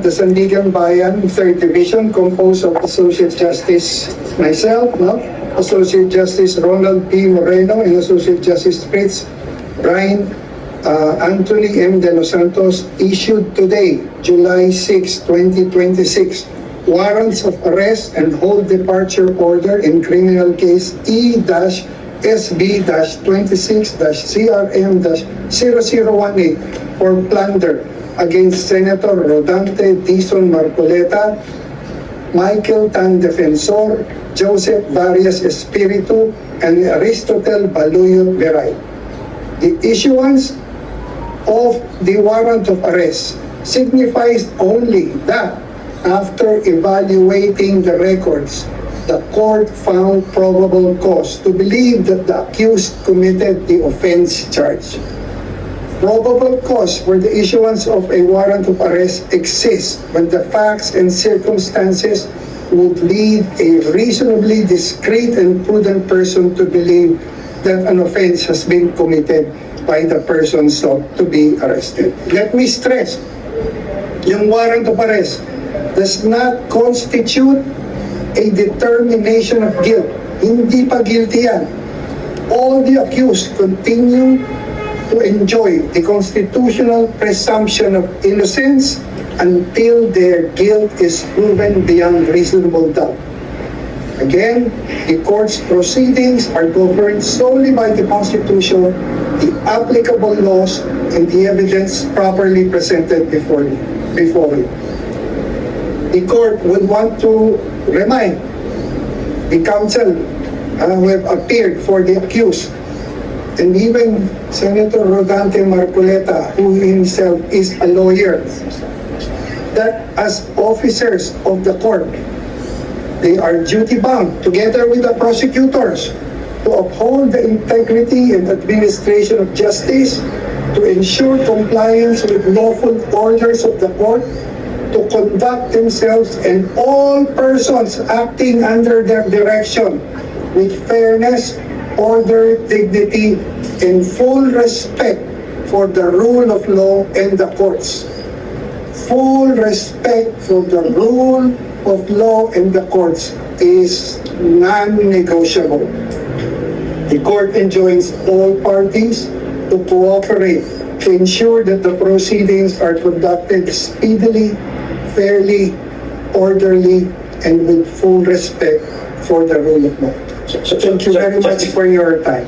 the Sandigan Bayan 3rd Division, composed of Associate Justice myself, Associate Justice Ronald P. Moreno, and Associate Justice Fritz Brian Anthony M. De Los Santos, issued today, July 6, 2026, warrants of arrest and hold departure order in criminal case E-SB-26-CRM-0018 for plunder against Senator Rodante Dizon Marcoleta, Michael Tan Defensor, Joseph Varias Espiritu, and Aristotel Baluyot Veray. The issuance of the warrant of arrest signifies only that after evaluating the records, the court found probable cause to believe that the accused committed the offense charged. Probable cause for the issuance of a warrant of arrest exists when the facts and circumstances would lead a reasonably discreet and prudent person to believe that an offense has been committed by the person sought to be arrested. Let me stress, yung warrant of arrest does not constitute a determination of guilt. Hindi pa guilty yan. All the accused continue to enjoy the constitutional presumption of innocence until their guilt is proven beyond reasonable doubt. Again, the court's proceedings are governed solely by the Constitution, the applicable laws, and the evidence properly presented before it. The court would want to remind the counsel who have appeared for the accused, and even Senator Rodante Marcoleta, who himself is a lawyer, that as officers of the court, they are duty-bound, together with the prosecutors, to uphold the integrity and administration of justice, to ensure compliance with lawful orders of the court, to conduct themselves and all persons acting under their direction with fairness, order, dignity, and full respect for the rule of law and the courts. Full respect for the rule of law and the courts is non-negotiable. The court enjoins all parties to cooperate to ensure that the proceedings are conducted speedily, fairly, orderly, and with full respect for the rule of law. So thank you very much for your time.